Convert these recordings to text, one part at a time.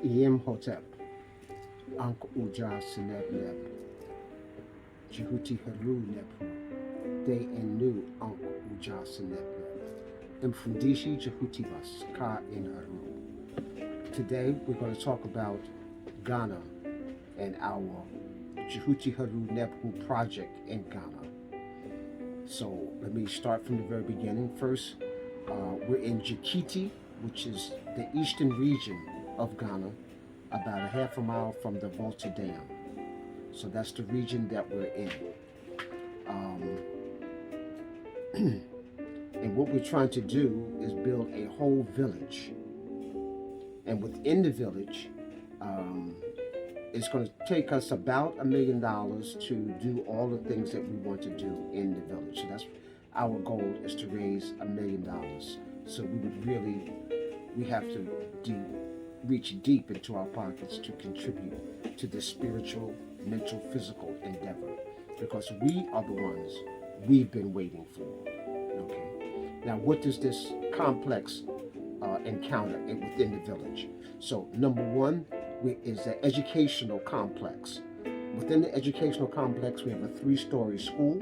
Imhotep, Ankh Uja Seneb Neb, Jehuti Haru Nebu, De Enu Ankh Uja Seneb Neb, Mfundishi Jehuti Vas, Ka in Haru. Today we're going to talk about Ghana and our Jehuti Haru Nebu project in Ghana. So let me start from the very beginning. First, we're in Jikiti, which is the eastern region of Ghana, about a half a mile from the Volta Dam. So that's the region that we're in. And what we're trying to do is build a whole village. And within the village, it's going to take us about $1 million to do all the things that we want to do in the village. So that's our goal, is to raise $1 million. So we have to reach deep into our pockets to contribute to this spiritual, mental, physical endeavor, because we are the ones we've been waiting for. Okay. Now, what does this complex encounter within the village? So, number one is the educational complex. Within the educational complex, we have a 3-story school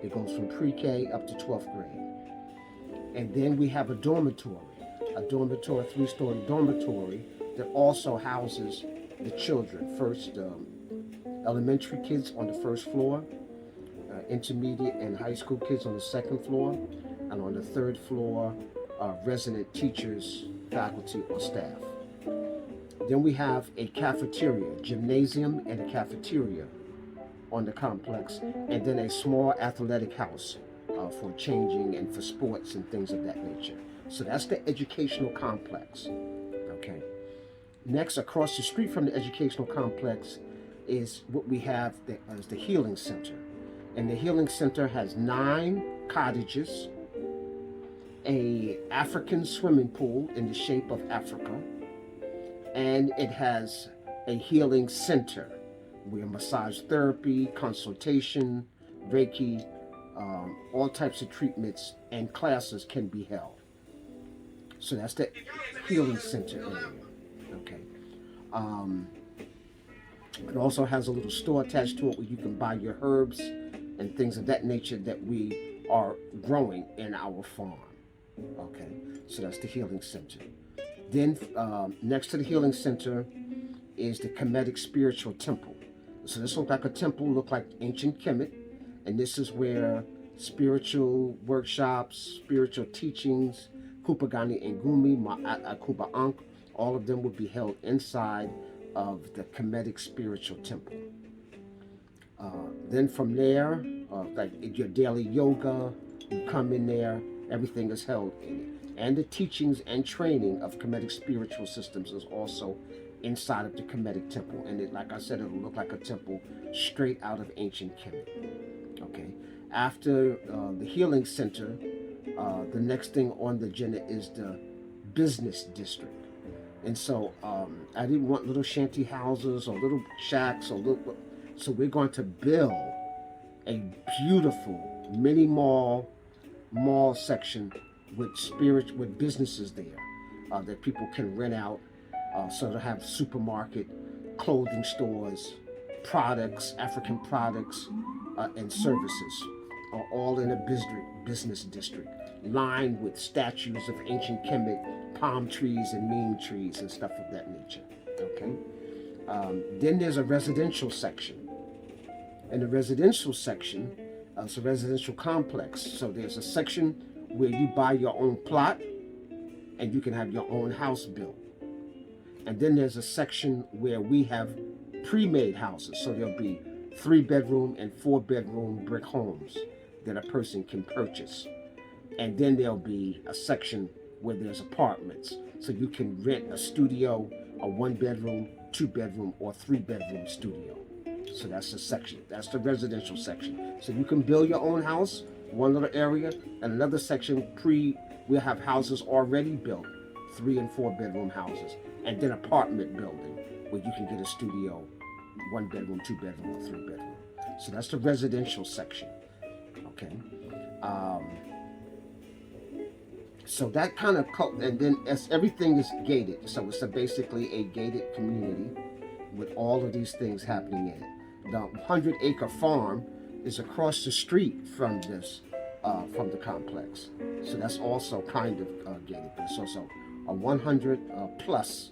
that goes from pre-K up to 12th grade. And then we have a 3-story dormitory that also houses the children. First, elementary kids on the first floor, intermediate and high school kids on the second floor, and on the third floor, resident teachers, faculty, or staff. Then we have a cafeteria, gymnasium and a cafeteria on the complex, and then a small athletic house for changing and for sports and things of that nature. So that's the educational complex. Okay. Next, across the street from the educational complex is what we have as the healing center. And the healing center has 9 cottages, a African swimming pool in the shape of Africa, and it has a healing center where massage therapy, consultation, Reiki, all types of treatments and classes can be held. So that's the healing center area. Okay. It also has a little store attached to it where you can buy your herbs and things of that nature that we are growing in our farm. Okay, so that's the healing center. Then next to the healing center is the Kemetic Spiritual Temple. So this looks like a temple, look like ancient Kemet, and this is where spiritual workshops, spiritual teachings, Kupagani Ngumi, Akuba Ankh, all of them would be held inside of the Kemetic Spiritual Temple. Then from there, like your daily yoga, you come in there, everything is held in it. And the teachings and training of Kemetic spiritual systems is also inside of the Kemetic temple. And it, like I said, it'll look like a temple straight out of ancient Kemet. Okay. After the healing center, the next thing on the agenda is the business district. And so I didn't want little shanty houses or little shacks so we're going to build a beautiful mini mall section with businesses there that people can rent out. So to have supermarket, clothing stores, products, African products, and services are all in a business district lined with statues of ancient Kemet, palm trees and neem trees and stuff of that nature. Okay. Then there's a residential section. In the residential section, it's a residential complex. So there's a section where you buy your own plot and you can have your own house built. And then there's a section where we have pre-made houses. So there'll be 3-bedroom and 4-bedroom brick homes that a person can purchase. And then there'll be a section where there's apartments. So you can rent a studio, a 1-bedroom, 2-bedroom, or 3-bedroom studio. So that's the section. That's the residential section. So you can build your own house, one little area, and another section we'll have houses already built, 3- and 4-bedroom houses, and then apartment building where you can get a studio, 1-bedroom, 2-bedroom, or 3-bedroom. So that's the residential section. Okay. So that kind of and then as everything is gated, so it's basically a gated community with all of these things happening in it. The 100-acre farm is across the street from this, from the complex. So that's also kind of gated, but it's also a 100 plus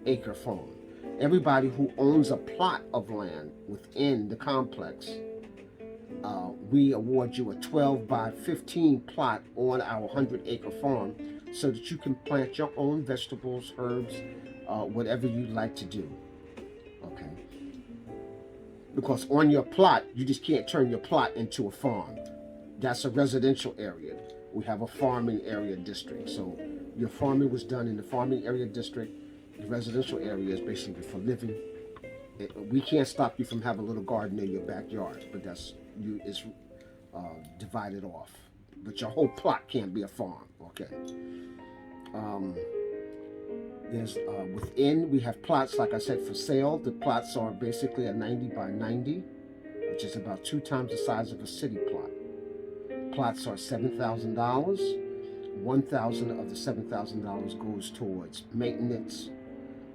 acre farm. Everybody who owns a plot of land within the complex, we award you a 12 by 15 plot on our 100-acre farm so that you can plant your own vegetables, herbs, whatever you'd like to do. Okay. Because on your plot, you just can't turn your plot into a farm. That's a residential area. We have a farming area district. So your farming was done in the farming area district. The residential area is basically for living. We can't stop you from having a little garden in your backyard, but that's it's divided off. But your whole plot can't be a farm. Okay. There's within, we have plots, like I said, for sale. The plots are basically a 90 by 90, which is about 2 times the size of a city plot. Plots are $7,000. $1,000 of the $7,000 goes towards maintenance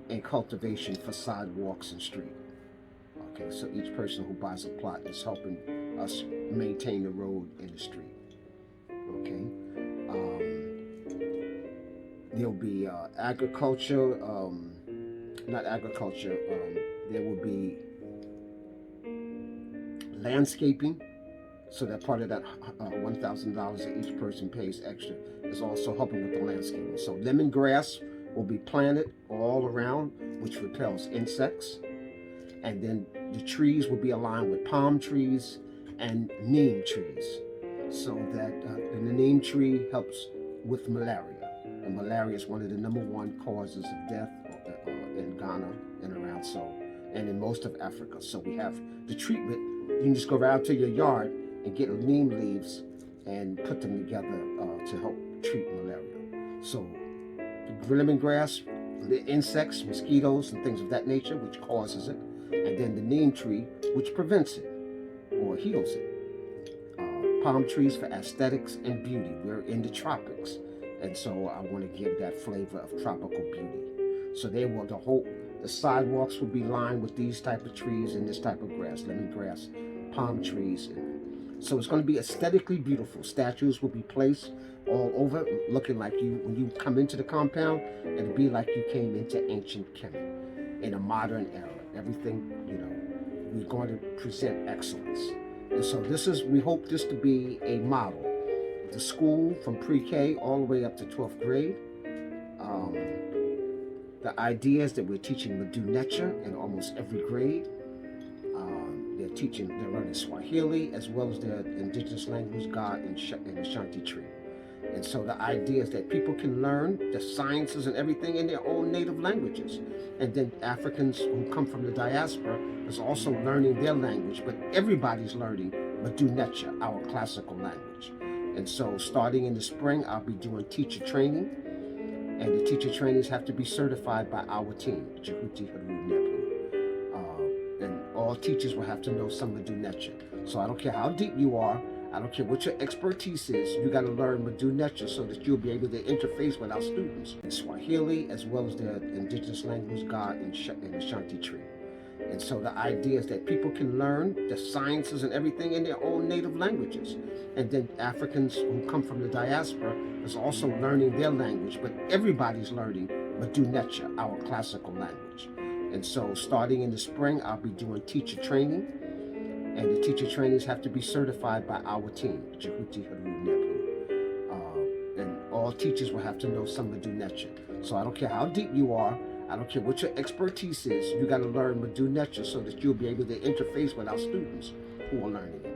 and cultivation for sidewalks and street. Okay, so each person who buys a plot is helping us maintain the road and the street. Okay. There'll be agriculture, not agriculture, there will be landscaping, so that part of that $1,000 that each person pays extra is also helping with the landscaping. So lemongrass will be planted all around, which repels insects. And then the trees will be aligned with palm trees and neem trees. So that and the neem tree helps with malaria. And malaria is one of the #1 causes of death in Ghana and around and in most of Africa. So we have the treatment. You can just go around to your yard and get neem leaves and put them together to help treat malaria. So the lemongrass, the insects, mosquitoes, and things of that nature, which causes it, and then the neem tree, which prevents it or heals it. Palm trees for aesthetics and beauty. We're in the tropics, and so I want to give that flavor of tropical beauty. So the sidewalks will be lined with these type of trees and this type of grass, lemongrass, palm trees. So it's going to be aesthetically beautiful. Statues will be placed all over, looking like when you come into the compound, it'll be like you came into ancient Kemet in a modern era. Everything, we're going to present excellence. And so we hope this to be a model. The school from pre-K all the way up to 12th grade. The idea is that we're teaching Medu Neter in almost every grade. They're learning Swahili as well as their indigenous language, God and Ashanti Tree. And so the idea is that people can learn the sciences and everything in their own native languages. And then Africans who come from the diaspora is also learning their language, but everybody's learning Medu Neter, our classical language. And so starting in the spring, I'll be doing teacher training. And the teacher trainings have to be certified by our team, Jehuti Haru Nebu. And all teachers will have to know some Medu Neter. So I don't care how deep you are, I don't care what your expertise is, you got to learn Medu Neter so that you'll be able to interface with our students in Swahili as well as their indigenous language, God and Ashanti Tree. And so the idea is that people can learn the sciences and everything in their own native languages. And then Africans who come from the diaspora is also learning their language, but everybody's learning Medu Neter, our classical language. And so starting in the spring, I'll be doing teacher training. And the teacher trainings have to be certified by our team, Jehuti Haru Nebu. And all teachers will have to know some Medu Neter. So I don't care how deep you are, I don't care what your expertise is, you got to learn Medu Neter so that you'll be able to interface with our students who are learning it.